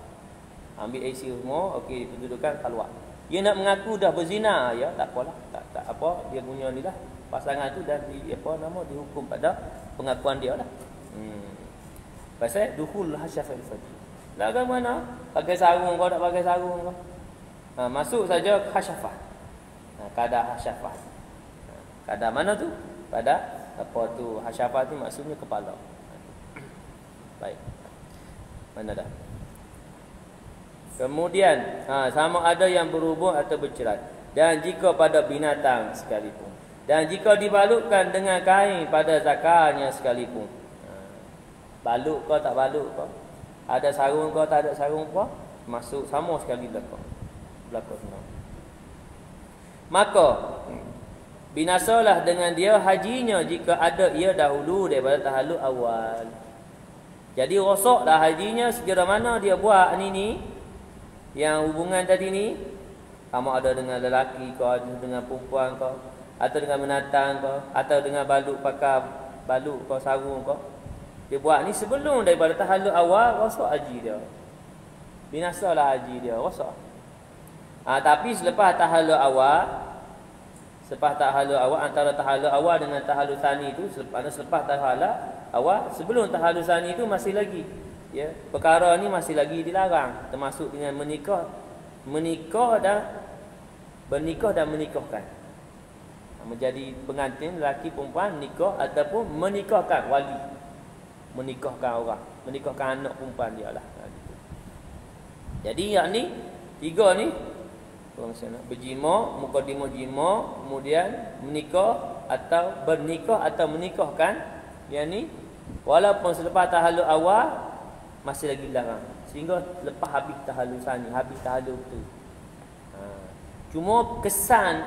Ambil IC semua, okey dipertuduhkan khalwat. Dia nak mengaku dah berzina, ya tak apalah. Tak apa, dia punya ni lah pasangan tu dah dihukum pada pengakuan dia lah. Pasal dukhul hasyafah al-fadhi. Lah kan mana? Pakai sarung kau tak pakai sarung kau. Masuk saja hasyafah. Kadar hasyafah. Kadar mana tu? Kadar apa tu? Hasyafah tu maksudnya kepala. Baik. Mana dah? Kemudian sama ada yang berhubung atau bercerai. Dan jika pada binatang sekalipun. Dan jika dibalutkan dengan kain pada zakarnya sekalipun. Balut kau tak balut kau, ada sarung kau tak ada sarung kau, masuk sama sekali belakang semua. Maka binasalah dengan dia hajinya jika ada ia dahulu daripada tahallul awal. Jadi rosaklah hajinya sekira mana dia buat ni yang hubungan tadi ni, sama ada dengan lelaki kau, ada dengan perempuan kau, atau dengan menatang kau, atau dengan balut pakai balut kau, sarung kau. Dia buat ni sebelum daripada tahallul awal, rosak haji dia. Binasalah haji dia, rosak. Tapi selepas tahallul awal, antara tahallul awal dengan tahallul tsani tu, selepas tahallul awal, sebelum tahallul tsani tu masih lagi, ya, perkara ni masih lagi dilarang, termasuk dengan menikah dan menikahkan. Menjadi pengantin lelaki perempuan, nikah ataupun menikahkan wali, menikahkan orang, menikahkan anak perempuan dia lah. Jadi yang ni tiga ni, berjima, mukadimah jima, kemudian menikah atau bernikah atau menikahkan. Yang ni walaupun selepas tahallul awal masih lagi dilarang, sehingga lepas habis tahallul tsani, habis tahallul tu. Cuma kesan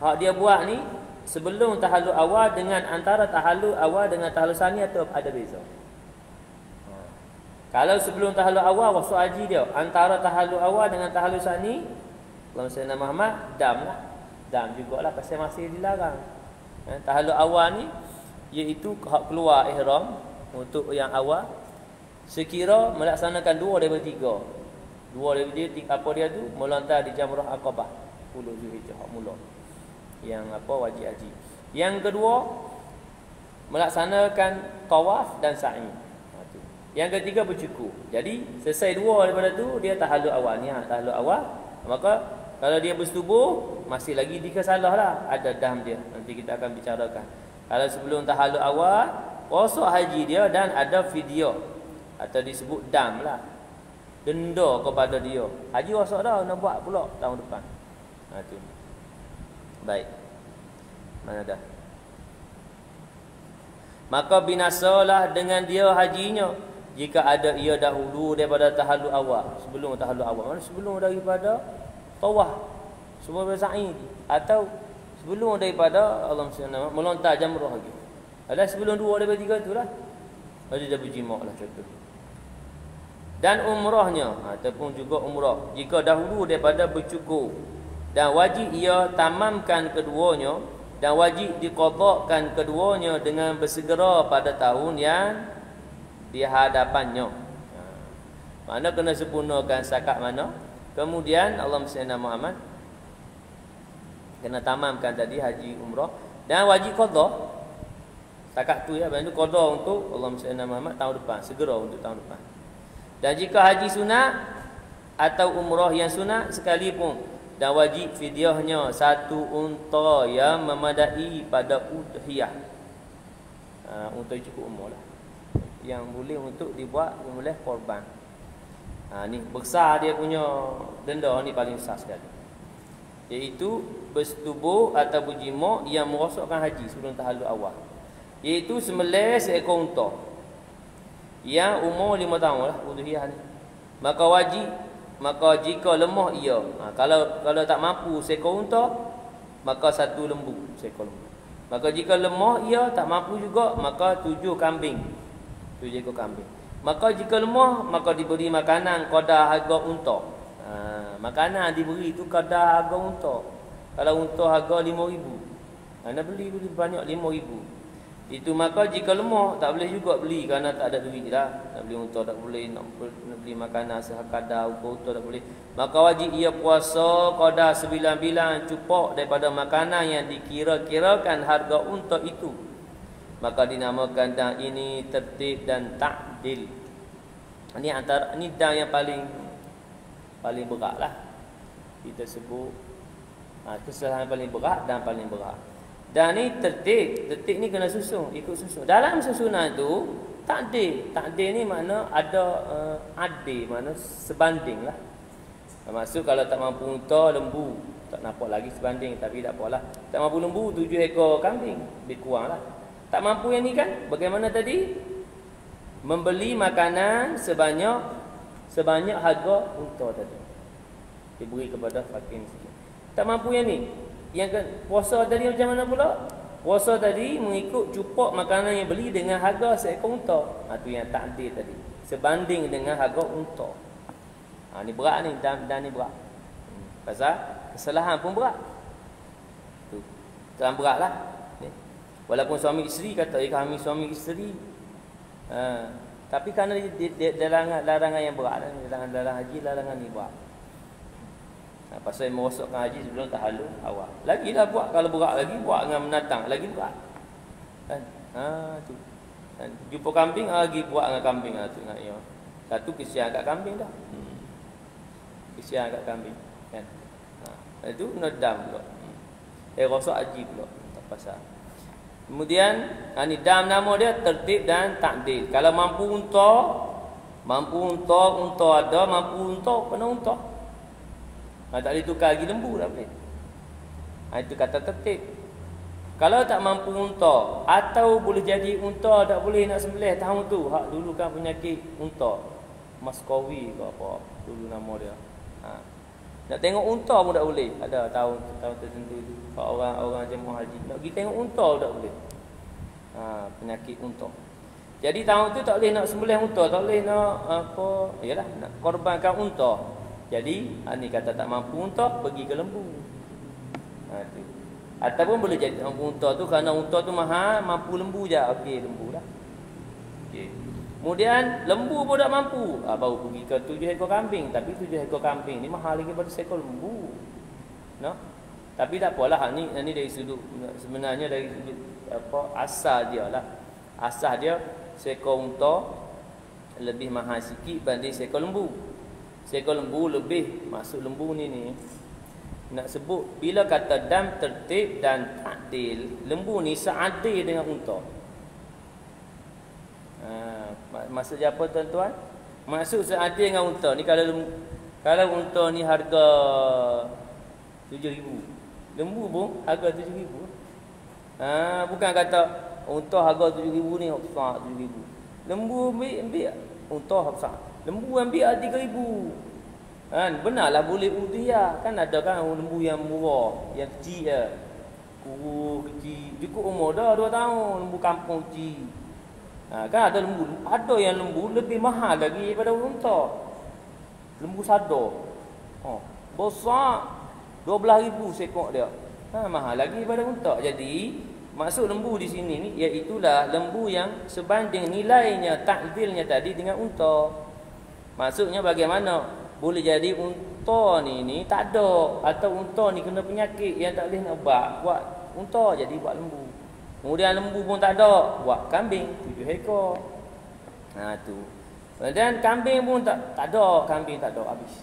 hak dia buat ni sebelum tahallul awal dengan antara tahallul awal dengan tahallul tsani atau ada beza. Kalau sebelum tahallul awal wasuk haji dia, antara tahallul awal dengan tahallul sani, Allahumma salli ala Muhammad, dam lah. Dam jugalah pasal masih dilarang. Tahallul awal ni iaitu hak keluar ihram untuk yang awal sekira melaksanakan 2 daripada 3. 2 daripada 3 apa dia tu? Melontar di Jamrah Aqabah 10 Zulhijjah hak mula. Yang apa wajib haji. Yang kedua melaksanakan tawaf dan sa'i. Yang ketiga bercukur. Jadi selesai 2 daripada tu dia tahallul awal ni, tahallul awal. Maka kalau dia bersetubuh masih lagi 3 salah lah. Ada dam dia. Nanti kita akan bicarakan. Kalau sebelum tahallul awal wasuk haji dia dan ada fidyah atau disebut dam lah. Denda kepada dia. Haji wasuk dah nak buat pula tahun depan. Tu. Baik. Mana dah? Maka binasalah dengan dia hajinya jika ada ia dahulu daripada tahallul awal, sebelum tahallul awal, mana sebelum daripada tawaf, sebelum sa'i atau sebelum daripada Allahumma salli ala melontar jamrah lagi. Ada sebelum 2 daripada 3 itulah. Ada dah berjima lah contoh. Dan umrahnya ataupun juga umrah jika dahulu daripada bercukur dan wajib ia tamamkan keduanya dan wajib diqadhakan keduanya dengan bersegera pada tahun yang di hadapannya. Mana kena sempurnakan zakat mana? Kemudian Allahumma salli ala Muhammad kena tamamkan tadi haji umrah dan wajib qadha. Zakat tu ya, bantu qadha untuk Allahumma salli ala Muhammad tahun depan, segera untuk tahun depan. Dan jika haji sunat atau umrah yang sunat sekalipun dan wajib fidyahnya 1 unta yang memadai pada udhiyah. Unta cukup umur lah. Yang boleh untuk dibuat boleh korban. Ni besar dia punya denda ni paling besar sekali. Iaitu bersetubuh atau berjima yang merosakkan haji sebelum tahallul awal. Iaitu sembelih seekor unta yang umur 5 tahun lah udhiyah ni. Maka jika lemah ia, kalau tak mampu seekor unta, maka 1 lembu, seekor lembu. Maka jika lemah ia tak mampu juga, maka 7 kambing. 7 ekor kambing. Maka jika lemah, maka diberi makanan kadar harga unta. Makanan diberi itu kadar harga unta. Kalau unta harga 5,000, anda beli banyak 5,000. Itu maka jika lemah tak boleh juga beli kerana tak ada duit dah. Nak beli unta tak boleh, nak beli makanan sekadar unta tak boleh. Maka wajib ia puasa kadar 9 cupok daripada makanan yang dikira-kirakan harga unta itu. Maka dinamakan dan ini tertib dan ta'dil. Ini antara ini dan yang paling berat lah. Kita sebut kesalahan paling berat dan paling berat. Dan ni tertib. Tertib ni kena susun, ikut susun. Dalam susunan tu ta'dil. Ta'dil ni makna ada adil, makna sebanding lah. Maksud kalau tak mampu unta, lembu, tak nampak lagi sebanding, tapi tak apalah. Tak mampu lembu, 7 ekor kambing, lebih kurang lah. Tak mampu yang ni kan? Bagaimana tadi? Membeli makanan sebanyak harga unta tadi. Diberi kepada fakir miskin. Tak mampu yang ni. Yang kan puasa tadi macam mana pula? Puasa tadi mengikut cupok makanan yang beli dengan harga seekor unta. Itu yang ta'dil tadi. Sebanding dengan harga unta. Ni berat ni dan ni berat. Pasal kesalahan pun berat. Tu. Terang beratlah. Walaupun suami isteri kata kami suami isteri. Tapi kerana larangan yang berat, larangan haji, larangan ni berat. Pasal merosakkan haji sebelum tahallul awal. Lagilah buat, kalau berat lagi buat dengan menatang lagi berat. Kan? Tu. Dan jumpa kambing lagi buat dengan kambing tu nak ya. Satu kesian kat kambing dah. Kesian kat kambing kan. Itu nedam pula. Rosak haji pula tak pasal. Kemudian ni dam nama dia tertib dan ta'dil. Kalau mampu unta ada, mampu unta kena unta. Tak boleh tukar lagi lembu tak boleh. Itu kata tertib. Kalau tak mampu unta atau boleh jadi unta tak boleh nak sembelih tahun tu, hak dulu kan penyakit unta, Maskowi ke apa dulu nama dia. Nak tengok unta pun tak boleh. Ada tahun tertentu tu orang jemaah haji nak pergi tengok unta tak boleh. Penyakit unta. Jadi tahun tu tak boleh nak sembelih unta, tak boleh nak apa, yalah nak korbankan unta. Jadi ni kata tak mampu unta, pergi ke lembu. Tu. Ataupun boleh jadi mampu unta tu kerana unta tu mahal, mampu lembu je. Okey, lembu lah. Okey. Kemudian lembu pun tak mampu, baru pergi ke 7 ekor kambing. Tapi 7 ekor kambing ni mahal lagi daripada seekor lembu. No? Tapi tak apalah, ni dari sudut sebenarnya dari sudut apa asal dia lah. Asal dia seekor unta lebih mahal sikit banding seekor lembu. Seekor lembu lebih, maksud lembu ni nak sebut bila kata dam tertib dan ta'dil, lembu ni seadil dengan unta. Maksud apa tuan-tuan? Maksud seadil dengan unta ni, kalau unta ni harga 7,000, lembu pun harga 7,000. Bukan kata unta harga 7,000 ni besar 7,000. Lembu ambil unta besar. Lembu ambil 3,000. Benarlah boleh udhiyah. Kan ada kan lembu yang murah, yang kecil je. Kuru kecil, cukup umur dah 2 tahun, lembu kampung kecil. Kan ada yang lembu lebih mahal lagi daripada unta. Lembu sadar. Besar 12,000 sekok dia. Mahal lagi daripada unta. Jadi maksud lembu di sini ni iaitulah lembu yang sebanding nilainya, takdilnya tadi dengan unta. Maksudnya bagaimana? Boleh jadi unta ni tak ada, atau unta ni kena penyakit yang tak boleh nak buat unta, jadi buat lembu. Kemudian lembu pun tak ada, buat kambing 7 ekor. Tu. Dan kambing pun tak ada, kambing tak ada, habis.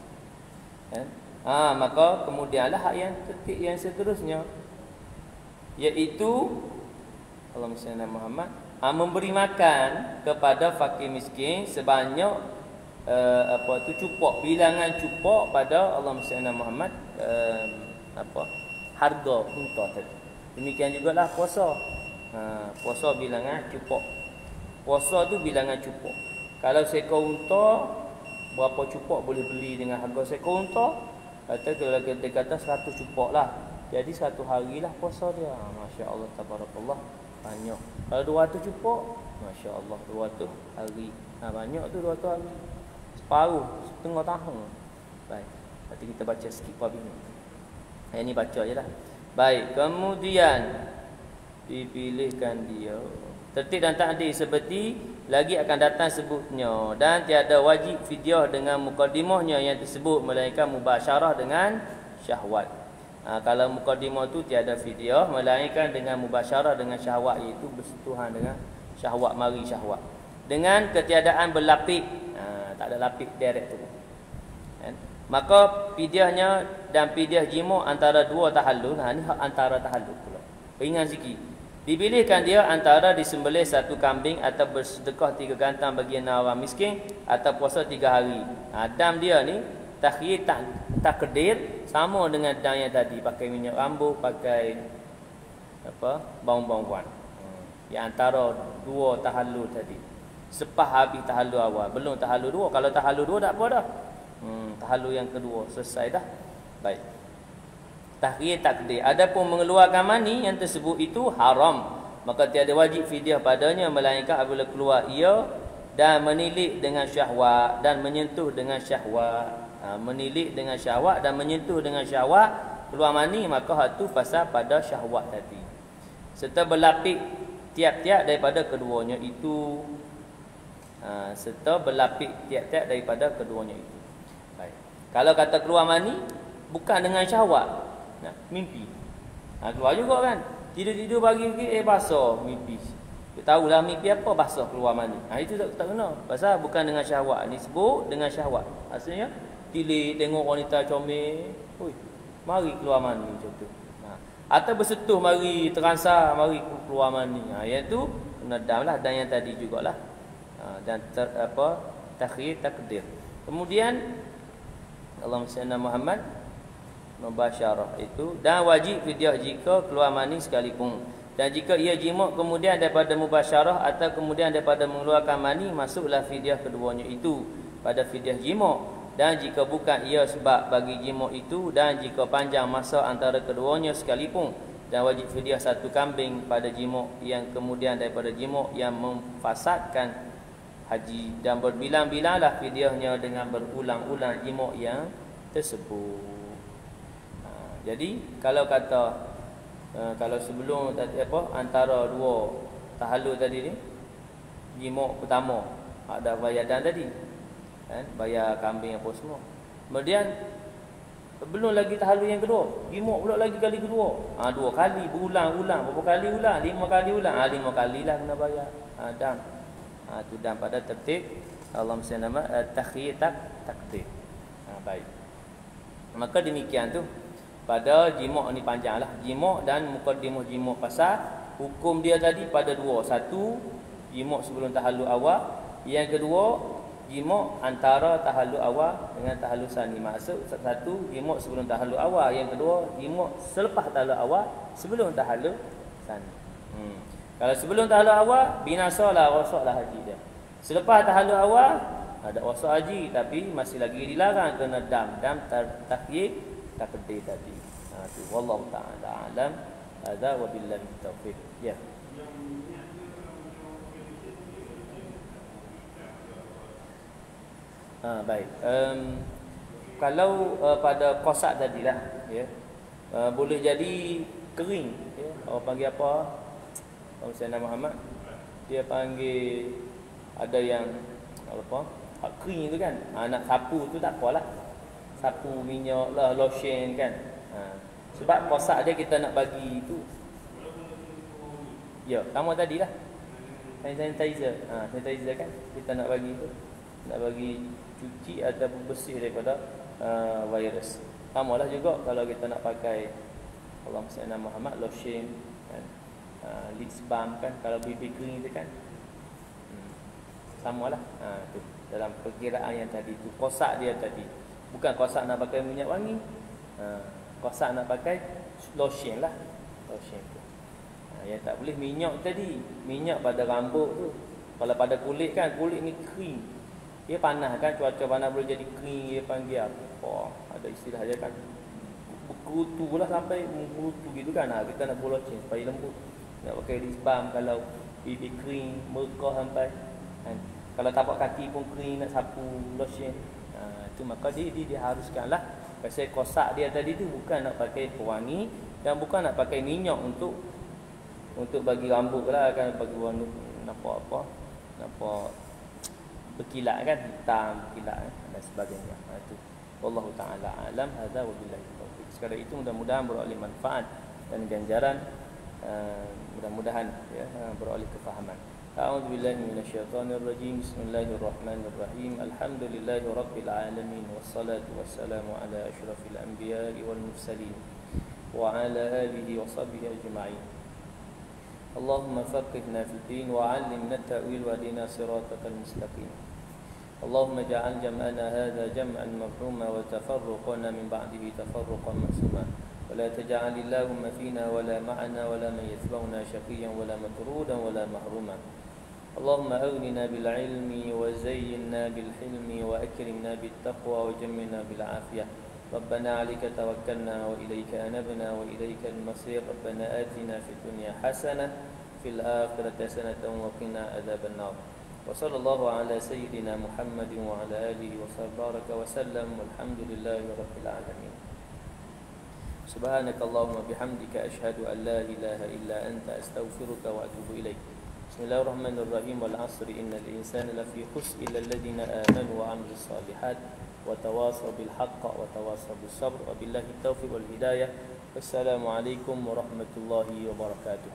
Maka kemudianlah hak yang tertib yang seterusnya, iaitu Allahumma salli ala Muhammad, memberi makan kepada fakir miskin sebanyak cupak, bilangan cupak pada Allahumma salli ala Muhammad, harga unta tadi. Demikian jugalah puasa. Puasa bilangan cupak. Puasa tu bilangan cupak. Kalau seekor unta, berapa cupak boleh beli dengan harga seekor unta? Kalau kita kata 100 cupak lah, jadi 1 hari lah puasa dia. Masya Allah, tabarakallah, banyak. Kalau 200 cupak, Masya Allah, 200 hari. Banyak tu 200 hari, separuh, setengah tahun. Baik, nanti kita baca sikit apa ini. Ini baca je lah. Baik, kemudian dipilihkan dia tertib dan ta'dil seperti lagi akan datang sebutnya, dan tiada wajib fidyah dengan mukadimahnya yang tersebut, melainkan mubasyarah dengan syahwat. Kalau mukadimah tu tiada fidyah, melainkan dengan mubasyarah dengan syahwat, iaitu bersentuhan dengan syahwat, mari syahwat, dengan ketiadaan berlapik. Tak ada lapik direct tu. Maka fidyahnya dan fidyah jima antara 2 tahallul. Ni hak antara tahallul pula. Ringan sikit. Dipilihkan dia antara disembelih 1 kambing atau bersedekah 3 gantang bagi orang miskin atau puasa 3 hari. Dam dia ni takhyir takdir sama dengan dam yang tadi, pakai minyak rambut, pakai bau-bauan. Yang antara 2 tahallul tadi. Sepah habis tahallul awal, belum tahallul 2. Kalau tahallul 2 tak apa dah. Tahallul yang kedua selesai dah. Baik. Tahrir takdir. Adapun mengeluarkan mani yang tersebut itu haram, maka tiada wajib fidyah padanya, melainkan apabila keluar ia dan menilik dengan syahwat dan menyentuh dengan syahwat. Menilik dengan syahwat dan menyentuh dengan syahwat, keluar mani, maka hal tu pasal pada syahwat tadi. Serta berlapik tiap-tiap daripada keduanya itu. Serta berlapik tiap-tiap daripada keduanya itu. Baik. Kalau kata keluar mani bukan dengan syahwat, mimpi. Keluar juga kan. Tidur-tidur pagi-pagi basah mimpi. Kita tahulah mimpi apa, basah keluar mani. Itu tak kena. Pasal bukan dengan syahwat. Ni sebut dengan syahwat. Maksudnya tilik tengok wanita comel, mari keluar mani macam tu. Atau bersetuh mari terasa, mari keluar mani. Iaitu nadamlah, dan yang tadi jugalah. Dan takhyir takdir. Kemudian Allahumma salli ala Muhammad, mubasyarah itu, dan wajib fidyah jika keluar mani sekalipun. Dan jika ia jima kemudian daripada mubasyarah atau kemudian daripada mengeluarkan mani, masuklah fidyah keduanya itu pada fidyah jima. Dan jika bukan ia sebab bagi jima itu, dan jika panjang masa antara keduanya sekalipun, dan wajib fidyah satu kambing pada jimuk yang kemudian daripada jimuk yang memfasadkan haji, dan berbilang-bilanglah fidyahnya dengan berulang-ulang jimuk yang tersebut. Jadi kalau kata kalau sebelum antara dua tahallul tadi ni, jimuk pertama ada bayar dan tadi kan, bayar kambing apa semua. Kemudian belum lagi tahallul yang kedua, jimuk pula lagi kali kedua. 2 kali berulang-ulang, berapa kali ulang? 5 kali ulang. 5 kalilah kena bayar. Dam. Tu dam pada tertib Allahumma salli nama takhyir takdir. Baik. Maka demikian tu pada jimuk ni panjanglah. Jimuk dan muqaddimah jimuk pasal hukum dia tadi pada dua. Satu, jimuk sebelum tahallul awal. Yang kedua, jimuk antara tahallul awal dengan tahallul sani. Maksud satu, jimuk sebelum tahallul awal. Yang kedua, jimuk selepas tahallul awal sebelum tahallul sani. Kalau sebelum tahallul awal, binasalah rosaklah haji dia. Selepas tahallul awal ada rosak haji, tapi masih lagi dilarang kena dam takhyir takdir tadi. Tu wallahu taala alam. Hadza wa billahi taufiq. Ya. Baik. Kalau pada kosak tadilah, ya. Boleh jadi kering, ya. Orang panggil apa? Orang Sayyidina Muhammad dia panggil ada yang apa? Hak kering tu kan. Nak sapu tu tak apalah. Sapu minyak lah, lotion kan. Sebab kosak dia kita nak bagi tu. Ya, sama tadilah. Sanitizer. Sanitizer kan kita nak bagi tu. Nak bagi cuci ataupun bersih daripada virus. Samalah juga kalau kita nak pakai Allahumma salli ala Muhammad lotion kan. Lip balm kan, kalau pipi kering tu kan. Samalah. Tu dalam perkiraan yang tadi tu, kosak dia tadi. Bukan kosak nak pakai minyak wangi. Kosak nak pakai lotion lah. Lotion tu. Yang tak boleh minyak tadi. Minyak pada rambut tu. Kalau pada kulit kan, kulit ni kering. Dia panas kan, cuaca panas boleh jadi kering. Dia panggil apa? Ada istilah dia kan. Berkutu lah sampai berkutu gitu kan. Kita nak buat lotion supaya lembut. Nak pakai lip balm kalau pipi kering, merkah sampai kan. Kalau tapak kaki pun kering nak sapu lotion. Itu maka dia diharuskanlah. Pasal kosak dia tadi tu bukan nak pakai pewangi dan bukan nak pakai minyak untuk bagi rambut lah kan, bagi warna nampak apa? Nampak berkilat kan, hitam berkilat dan sebagainya. Itu wallahu taala alam. Hadza wa billahi taufiq. Sekadar itu mudah-mudahan beroleh manfaat dan ganjaran, mudah-mudahan ya beroleh kefahaman. A'udzu billahi minasyaitonir rajim. Bismillahirrahmanirrahim. Alhamdulillahi rabbil alamin wassalatu wassalamu ala asyrafil anbiya'i wal mursalin wa ala alihi wa sahbihi ajma'in. Allahumma faqihna fid din wa 'allimna at-ta'wil wa hdina siratal mustaqim. Allahumma ja'al jam'ana hadha jam'an marhuma wa tafarruqana min ba'dihi tafarruqan ma'suma. ولا تجعل اللهم فينا ولا معنا ولا من يتبعنا شقيا ولا مطرودا ولا محروما. اللهم أغننا بالعلم وزينا بالحلم وأكرمنا بالتقوى وجملنا بالعافية. ربنا عليك توكلنا وإليك أنبنا وإليك المصير. ربنا آتنا في الدنيا حسنة في الآخرة حسنة وقنا عذاب النار. وصلى الله على سيدنا محمد وعلى آله وبارك وسلم والحمد لله رب العالمين. سبحانك اللهم وبحمدك أشهد أن لا إله إلا أنت أستغفرك وأتوب إليك. بسم الله الرحمن الرحيم. والعصر إن الإنسان لفي خسر إلا الذين آمنوا وعملوا الصالحات وتواصوا بالحق وتواصوا بالصبر وبالله التوفيق والهداية. والسلام عليكم ورحمة الله وبركاته.